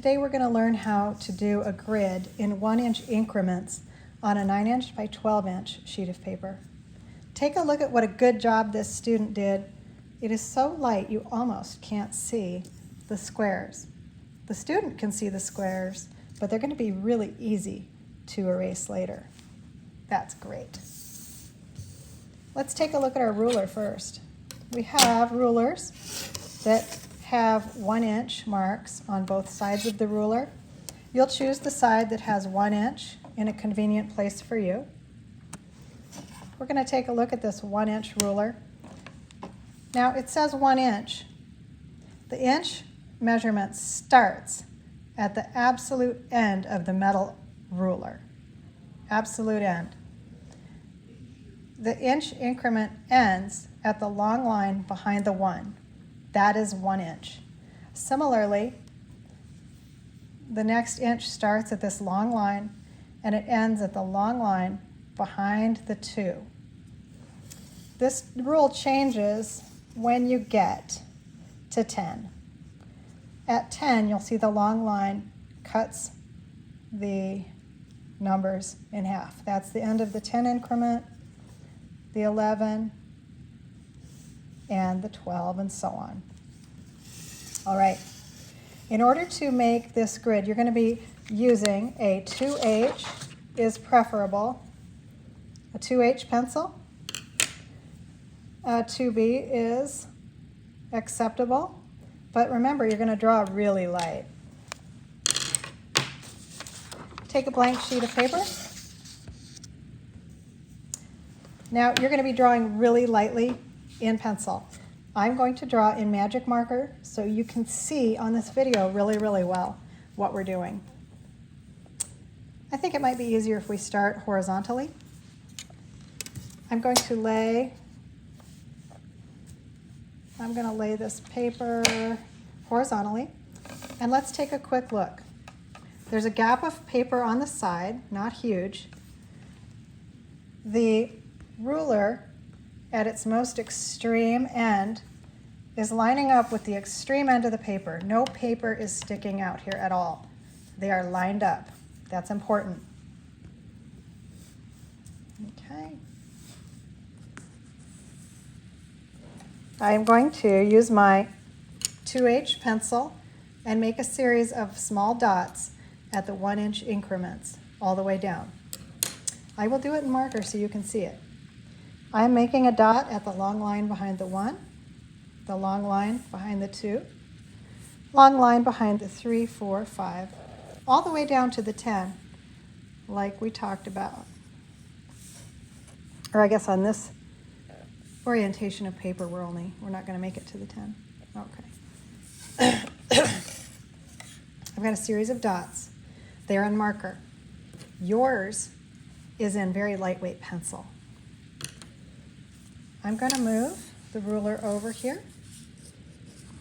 Today we're going to learn how to do a grid in 1-inch increments on a 9-inch by 12-inch sheet of paper. Take a look at what a good job this student did. It is so light you almost can't see the squares. The student can see the squares, but they're going to be really easy to erase later. That's great. Let's take a look at our ruler first. We have rulers that have 1-inch marks on both sides of the ruler. You'll choose the side that has 1 inch in a convenient place for you. We're going to take a look at this 1-inch ruler. Now it says 1 inch. The inch measurement starts at the absolute end of the metal ruler. Absolute end. The inch increment ends at the long line behind the 1. That is 1 inch. Similarly, the next inch starts at this long line and it ends at the long line behind the 2. This rule changes when you get to 10. At 10, you'll see the long line cuts the numbers in half. That's the end of the 10 increment, the 11, and the 12, and so on. All right. In order to make this grid, you're going to be using a 2H is preferable, a 2H pencil. A 2B is acceptable, but remember, you're going to draw really light. Take a blank sheet of paper. Now, you're going to be drawing really lightly in pencil. I'm going to draw in magic marker so you can see on this video really, really well what we're doing. I think it might be easier if we start horizontally. I'm going to lay this paper horizontally, and let's take a quick look. There's a gap of paper on the side, not huge. The ruler at its most extreme end is lining up with the extreme end of the paper. No paper is sticking out here at all. They are lined up. That's important. Okay. I am going to use my 2H pencil and make a series of small dots at the 1-inch increments all the way down. I will do it in marker so you can see it. I am making a dot at the long line behind the 1, the long line behind the 2, long line behind the 3, 4, 5, all the way down to the 10, like we talked about. Or I guess on this orientation of paper, we're not going to make it to the 10. Okay. I've got a series of dots. They're in marker. Yours is in very lightweight pencil. I'm going to move the ruler over here.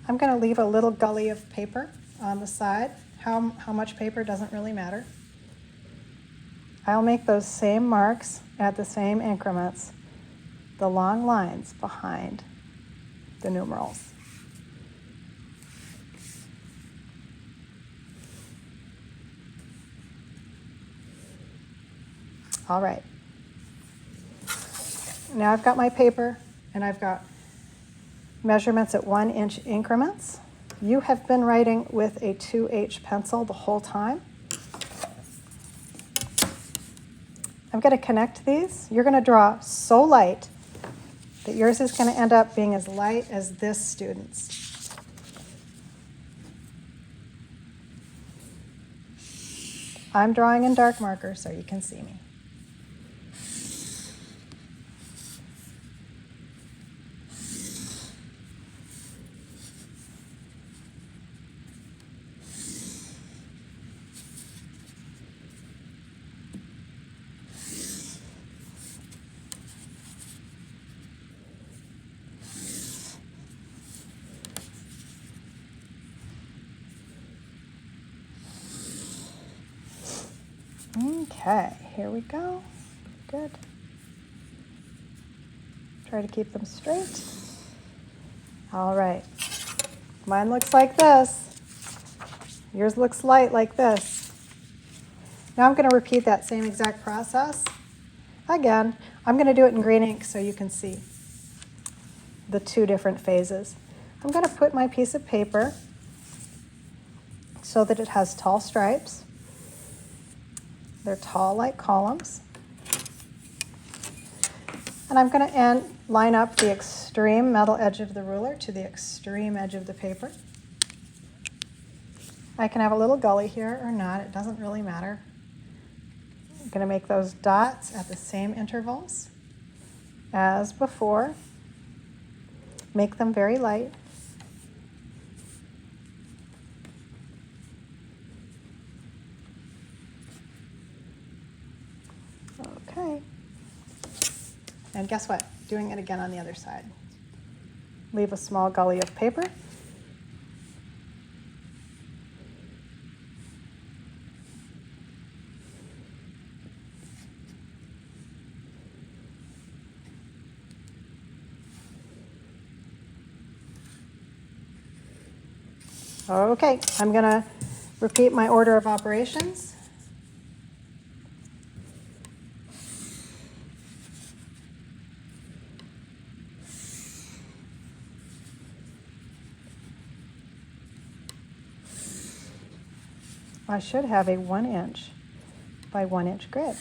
I'm going to leave a little gully of paper on the side. How much paper doesn't really matter. I'll make those same marks at the same increments, the long lines behind the numerals. All right. Now I've got my paper and I've got measurements at 1-inch increments. You have been writing with a 2H pencil the whole time. I'm going to connect these. You're going to draw so light that yours is going to end up being as light as this student's. I'm drawing in dark marker so you can see me. Okay, here we go. Good. Try to keep them straight. All right. Mine looks like this. Yours looks light like this. Now I'm going to repeat that same exact process. Again, I'm going to do it in green ink so you can see the two different phases. I'm going to put my piece of paper so that it has tall stripes. They're tall like columns. And I'm going to line up the extreme metal edge of the ruler to the extreme edge of the paper. I can have a little gully here or not, it doesn't really matter. I'm going to make those dots at the same intervals as before. Make them very light. Okay. And guess what? Doing it again on the other side. Leave a small gully of paper. Okay, I'm going to repeat my order of operations. I should have a 1 inch by 1 inch grid.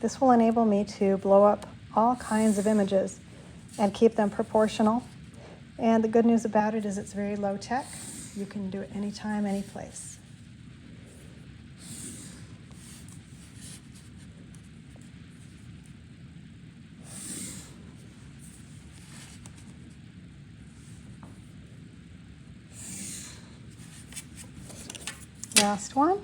This will enable me to blow up all kinds of images and keep them proportional. And the good news about it is it's very low tech. You can do it anytime, any place. Last one.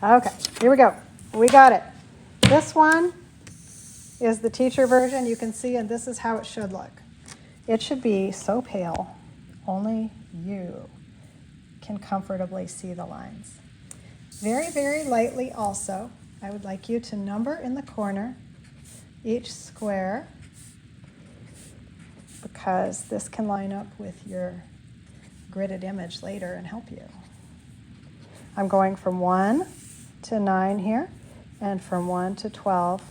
Okay, here we go. We got it. This one is the teacher version, you can see, and this is how it should look. It should be so pale, only you can comfortably see the lines. Very, very lightly also, I would like you to number in the corner each square, because this can line up with your gridded image later and help you. I'm going from 1 to 9 here, and from 1 to 12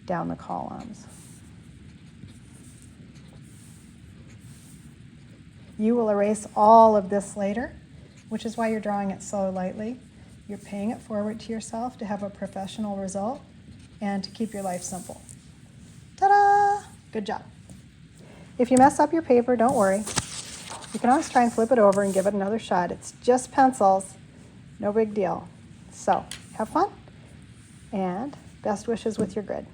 down the columns. You will erase all of this later, which is why you're drawing it so lightly. You're paying it forward to yourself to have a professional result and to keep your life simple. Ta-da! Good job. If you mess up your paper, don't worry. You can always try and flip it over and give it another shot. It's just pencils, no big deal. So, have fun, and best wishes with your grid.